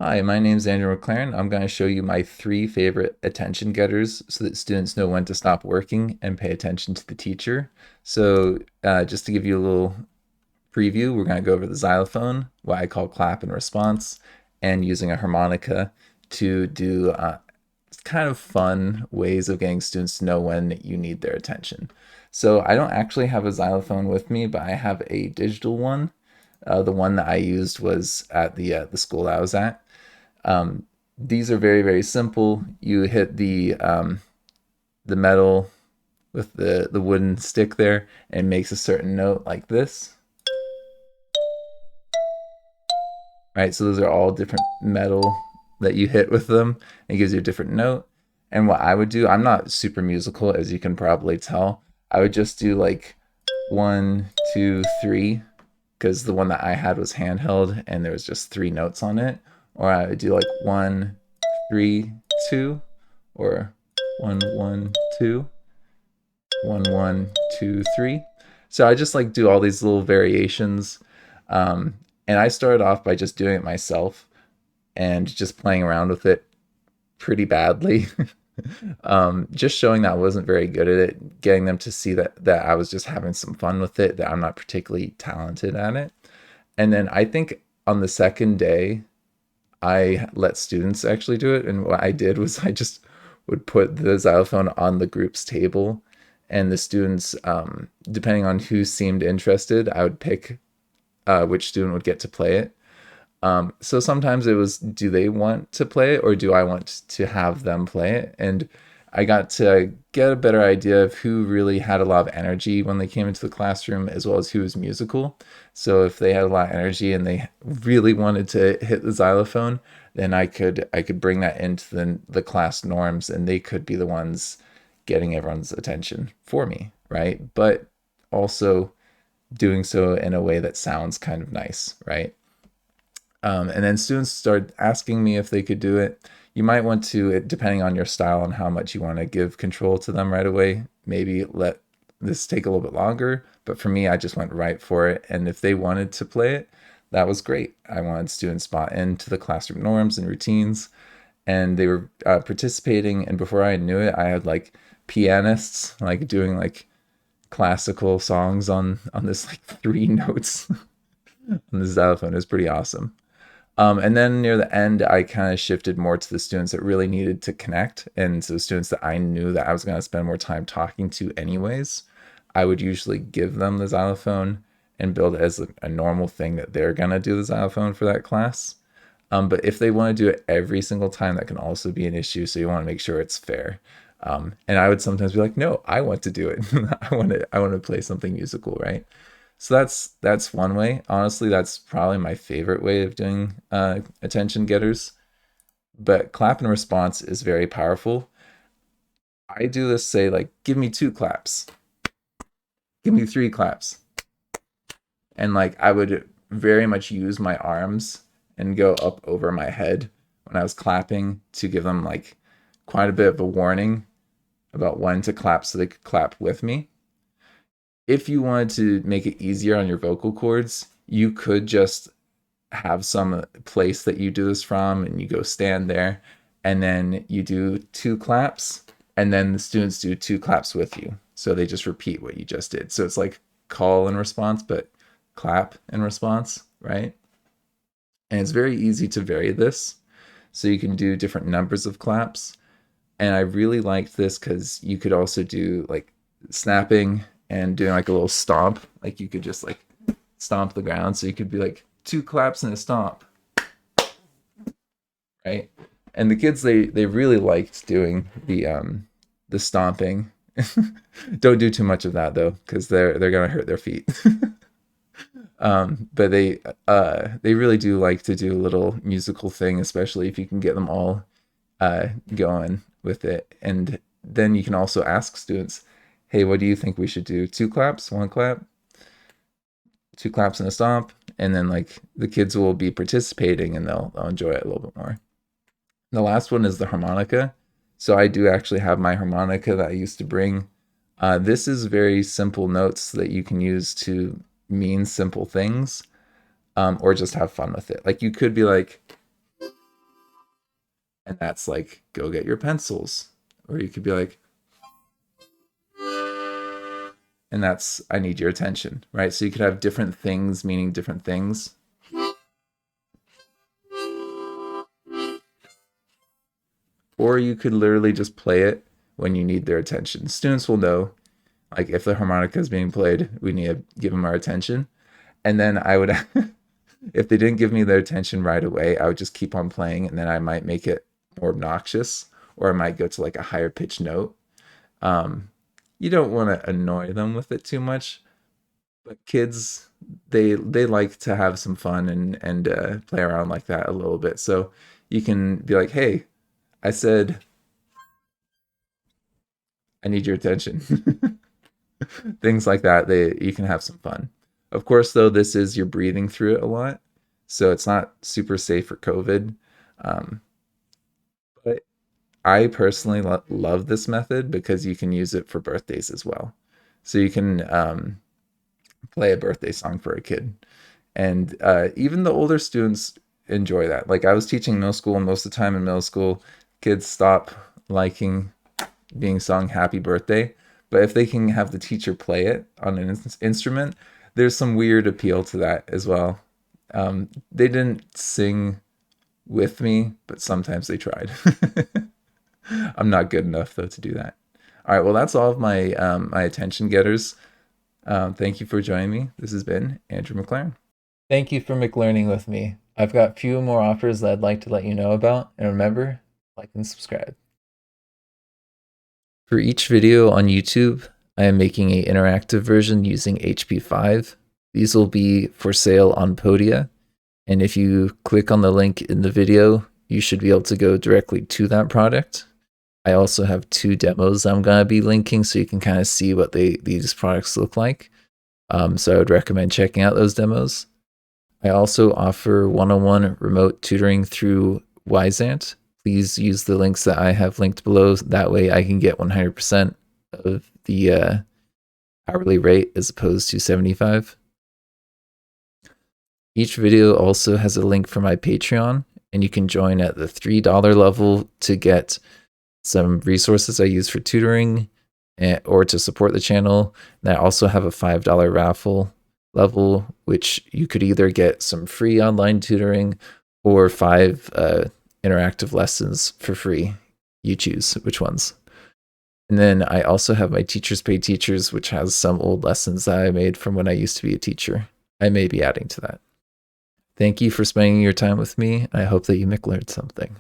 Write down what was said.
Hi, my name is Andrew McLaren. I'm going to show you my three favorite attention getters so that students know when to stop working and pay attention to the teacher. Just to give you a little preview, we're going to go over the xylophone, what I call clap and response, and using a harmonica to do kind of fun ways of getting students to know when you need their attention. So I don't actually have a xylophone with me, but I have a digital one. The one that I used was at the school I was at. These are very, very simple. You hit the metal with the wooden stick there and it makes a certain note like this, right? So those are all different metal that you hit with them. It gives you a different note. And what I would do, I'm not super musical, as you can probably tell. I would just do like one, two, three, because the one that I had was handheld and there was just three notes on it. Or I would do like one, three, two, or one, one, two, one, one, two, three. So I just like do all these little variations. And I started off by just doing it myself and just playing around with it pretty badly. Just showing that I wasn't very good at it, getting them to see that I was just having some fun with it, that I'm not particularly talented at it. And then I think on the second day, I let students actually do it. And what I did was I just would put the xylophone on the group's table, and the students, depending on who seemed interested, I would pick which student would get to play it. So sometimes it was, do they want to play it or do I want to have them play it? And I got to get a better idea of who really had a lot of energy when they came into the classroom, as well as who was musical. So if they had a lot of energy and they really wanted to hit the xylophone, then I could bring that into the class norms, and they could be the ones getting everyone's attention for me, right? But also doing so in a way that sounds kind of nice, right? And then students started asking me if they could do it. You might want to, depending on your style and how much you want to give control to them right away, maybe let this take a little bit longer. But for me, I just went right for it. And if they wanted to play it, that was great. I wanted students bought into the classroom norms and routines, and they were participating. And before I knew it, I had like pianists like doing like classical songs on this like three notes on the xylophone. It was pretty awesome. And then near the end, I kind of shifted more to the students that really needed to connect. And so students that I knew that I was going to spend more time talking to anyways, I would usually give them the xylophone and build it as a normal thing that they're going to do the xylophone for that class. But if they want to do it every single time, that can also be an issue. So you want to make sure it's fair. And I would sometimes be like, no, I want to do it. I want to play something musical, right? So that's one way. Honestly, that's probably my favorite way of doing attention getters. But clap and response is very powerful. I do this, say like, give me two claps, give me three claps, and like I would very much use my arms and go up over my head when I was clapping to give them like quite a bit of a warning about when to clap so they could clap with me. If you wanted to make it easier on your vocal cords, you could just have some place that you do this from and you go stand there and then you do two claps and then the students do two claps with you. So they just repeat what you just did. So it's like call and response, but clap and response, right? And it's very easy to vary this. So you can do different numbers of claps. And I really liked this because you could also do like snapping and doing like a little stomp. Like you could just like stomp the ground. So you could be like two claps and a stomp, right? And the kids they really liked doing the stomping. Don't do too much of that though, because they're gonna hurt their feet. But they really do like to do a little musical thing, especially if you can get them all going with it. And then you can also ask students, hey, what do you think we should do? Two claps, one clap, two claps and a stomp, and then like the kids will be participating and they'll enjoy it a little bit more. The last one is the harmonica. So I do actually have my harmonica that I used to bring. This is very simple notes that you can use to mean simple things, or just have fun with it. Like you could be like, And that's like, go get your pencils. Or you could be like, and that's, I need your attention, right? So you could have different things meaning different things. Or you could literally just play it when you need their attention. Students will know, like, if the harmonica is being played, we need to give them our attention. And then I would, if they didn't give me their attention right away, I would just keep on playing, and then I might make it more obnoxious, or I might go to like a higher pitch note. Um, you don't want to annoy them with it too much, but kids, they like to have some fun and play around like that a little bit. So you can be like, hey, I said I need your attention. Things like that. You can have some fun. Of course, though, this is you're breathing through it a lot, so it's not super safe for COVID. Um, but I personally love this method because you can use it for birthdays as well. So you can play a birthday song for a kid, and even the older students enjoy that. Like, I was teaching middle school, and most of the time in middle school, kids stop liking being sung happy birthday, but if they can have the teacher play it on an instrument, there's some weird appeal to that as well. They didn't sing with me, but sometimes they tried. I'm not good enough though to do that. All right, well, that's all of my my attention getters. Thank you for joining me. This has been Andrew McLaren. Thank you for McLearning with me. I've got a few more offers that I'd like to let you know about, and remember, like and subscribe. For each video on YouTube, I am making an interactive version using HP5. These will be for sale on Podia, and if you click on the link in the video, you should be able to go directly to that product. I also have 2 demos I'm going to be linking so you can kind of see what these products look like. So I would recommend checking out those demos. I also offer one-on-one remote tutoring through Wyzant. Please use the links that I have linked below. That way I can get 100% of the hourly rate as opposed to 75. Each video also has a link for my Patreon, and you can join at the $3 level to get some resources I use for tutoring or to support the channel. And I also have a $5 raffle level, which you could either get some free online tutoring or 5 interactive lessons for free. You choose which ones. And then I also have my Teachers Pay Teachers, which has some old lessons that I made from when I used to be a teacher. I may be adding to that. Thank you for spending your time with me. I hope that you learned something.